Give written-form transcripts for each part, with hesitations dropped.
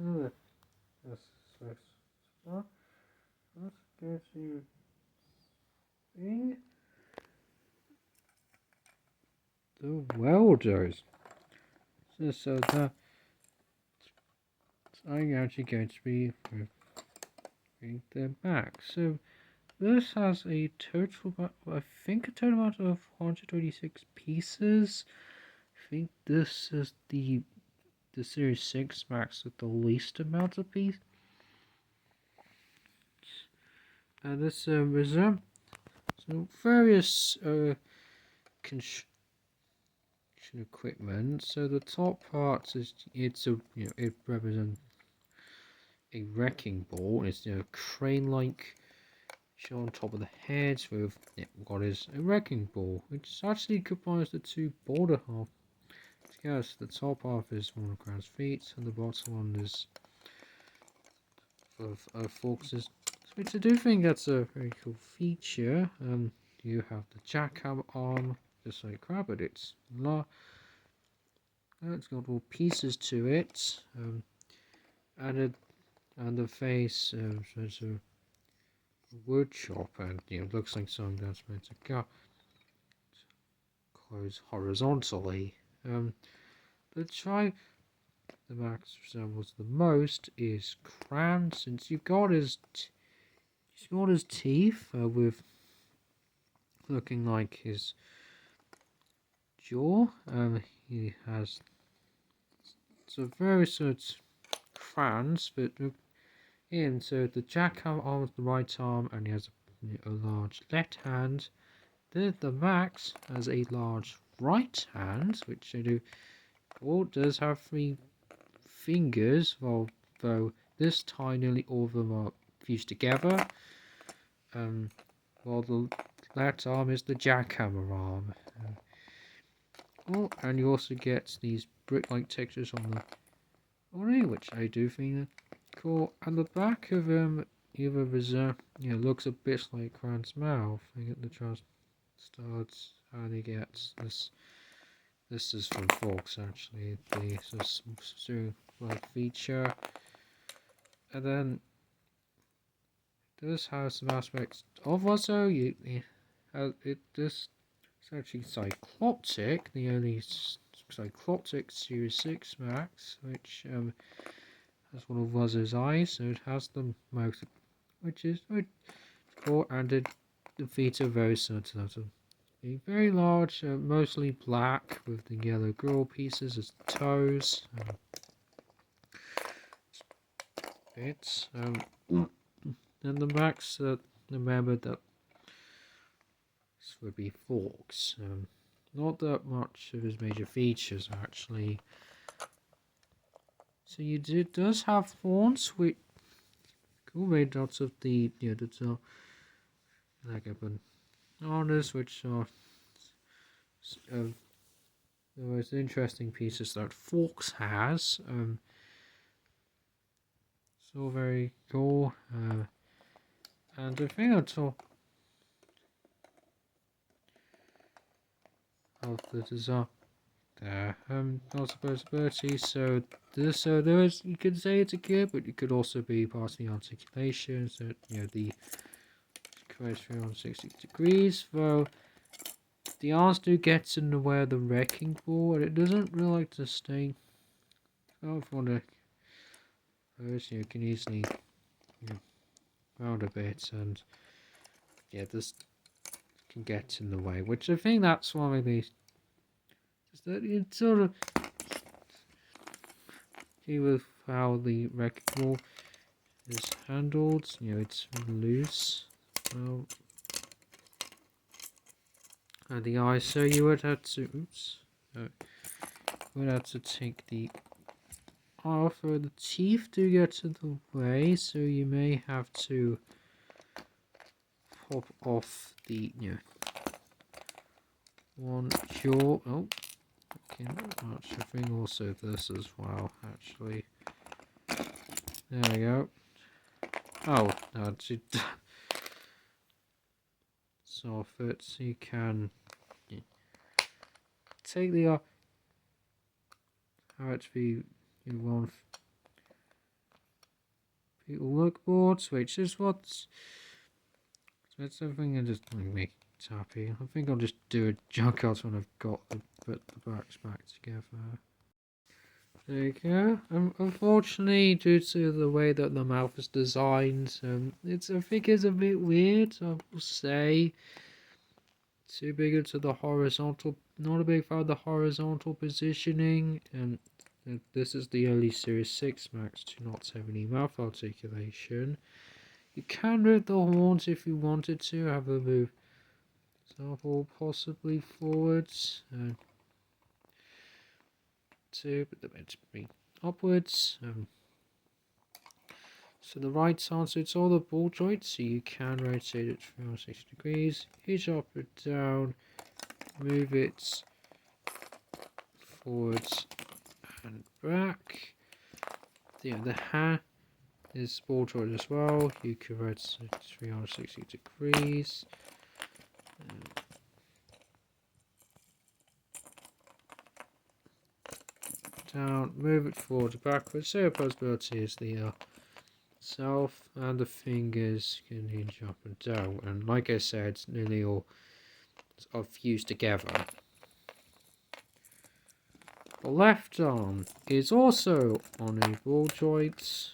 Oh, that's so. Let's go to thing. The Weldos. So that I'm actually going to be reviewing them back. So this has a total, I think a total amount of 126 pieces. I think this is the Series 6 Max with the least amount of pieces. And this is so various construction equipment. So the top part is it represents a wrecking ball. It's crane-like shown on top of the head with what is a wrecking ball, which actually combines the two border half together. So the top half is one of Ground's feet, and the bottom one is of Fox's. Which I do think that's a very cool feature. You have the jackhammer arm, just like crab, but it's got all pieces to it. And the face, so it's a wood chop, and it looks like something that's meant to go close horizontally. The Max resembles the most is Cram, since you've got his teeth with looking like his jaw. He has so very sort of crayons, but in so the jackhammer arm with the right arm, and he has a large left hand. The Max has a large right hand, which I do. All does have 3 fingers, though this time nearly all of them are fused together. While the left arm is the jackhammer arm. And you also get these brick-like textures on the body, which I do think are cool. And the back of either reserve, looks a bit like Grant's mouth. I get the trust starts, and he gets this. This is from Fox actually. The feature, and then this has some aspects of also this. It's actually cycloptic, the only cycloptic Series 6 Max, which has one of Wuzzer's eyes, so it has the mouth, which is cool, and the feet are very similar to that of being very large, mostly black, with the yellow grill pieces as toes. Bits. And the Max, remember that this would be forks. Not that much of his major features actually. So does have horns which cool made out of the like bananas, which are the most interesting pieces that Forks has. So very cool. And the thing on top of the design there, lots of possibilities. So there is, you could say it's a kit, but it could also be part of the articulation. So the goes 360 degrees. Though the arms do get in the way of the wrecking ball, and it doesn't really like to stay. Well, if you want to, you can easily round a bit, and this can get in the way. Which I think that's one of these. Just that it's sort of see with how the wrecking ball is handled. It's loose. Well, and the eye. So you would have to. Oops. You would have to take the off, or the teeth do get in the way, so you may have to pop off the one jaw. Oh, okay, I think also this as well. Actually, there we go. Oh, no, so if you can take the how it be you want people look boards, which is what's... So it's something that just make it happy. I think I'll just do a junkyard when I've got put the backs back together. There you go. Unfortunately, due to the way that the mouth is designed, I think it's a bit weird, I will say. Too big into the horizontal, not a big fan of the horizontal positioning, and this is the early Series 6 Max to not have any mouth articulation. You can move the horns if you wanted to, have them move example possibly forwards, but they're meant to be upwards. So the right side, so it's all the ball joints, so you can rotate it 360 degrees, hitch up and down, move it forwards and back. Yeah, the hat is ball joint as well, you can rotate it 360 degrees. Down, move it forward and backwards. So possibility is the self and the fingers can hinge up and down, and like I said, nearly all are fused together. The left arm is also on a ball joint.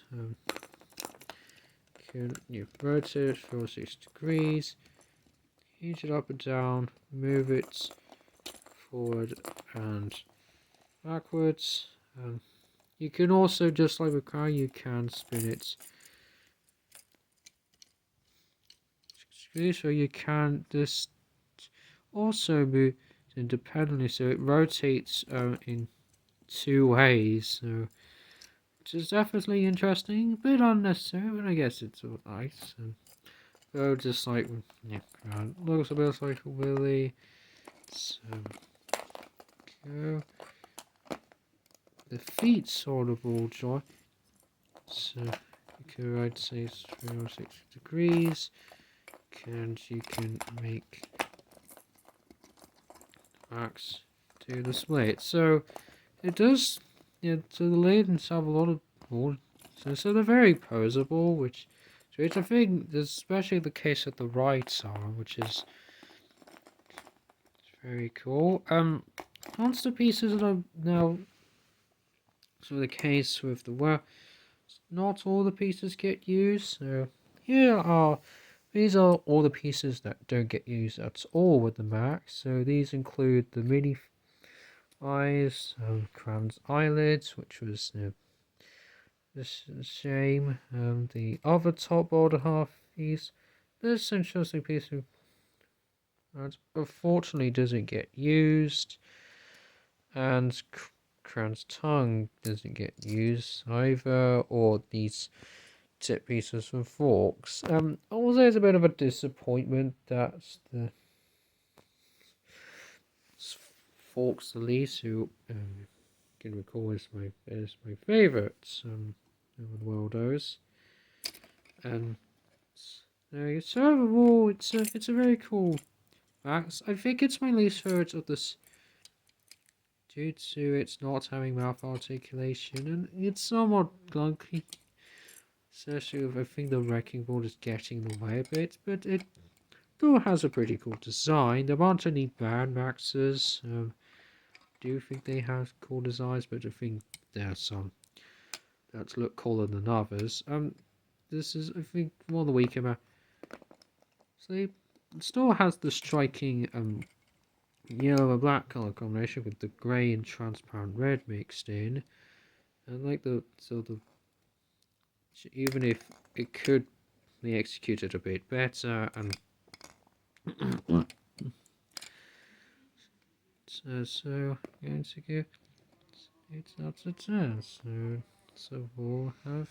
Can you rotate it 460 degrees, hinge it up and down, move it forward and backwards. You can also, just like the car, you can spin it. So you can just also move independently, so it rotates in two ways. So which is definitely interesting, a bit unnecessary, but I guess it's all nice. So just like looks a bit like a willy. So go. The feet sort of ball joint. So you can rotate 360 degrees, and you can make backs to the split. So it does, so the legs have a lot of ball. So they're very posable, which I think is especially the case with the right arm, which is very cool. Monster pieces that are now the case with the not all the pieces get used. So these are all the pieces that don't get used at all with the Max. So these include the mini eyes, Cram's eyelids, which was a shame. The other top border half piece. This is an interesting piece that unfortunately doesn't get used, and Cran's tongue doesn't get used either, or these tip pieces from forks. Also, it's a bit of a disappointment that the forks, the least, who can recall is my favourite Weldos. So overall, it's a very cool Max. I think it's my least favourite of this due to its not having mouth articulation, and it's somewhat clunky. Especially if I think the wrecking ball is getting in the way a bit, but it still has a pretty cool design. There aren't any bad Maxes. I do think they have cool designs, but I think there are some that look cooler than others. This is, I think, one of the weaker Maxes. So it still has the striking yellow and black color combination with the grey and transparent red mixed in, and like the sort of, even if it could be executed a bit better, and so going to give it out of 10. So we'll have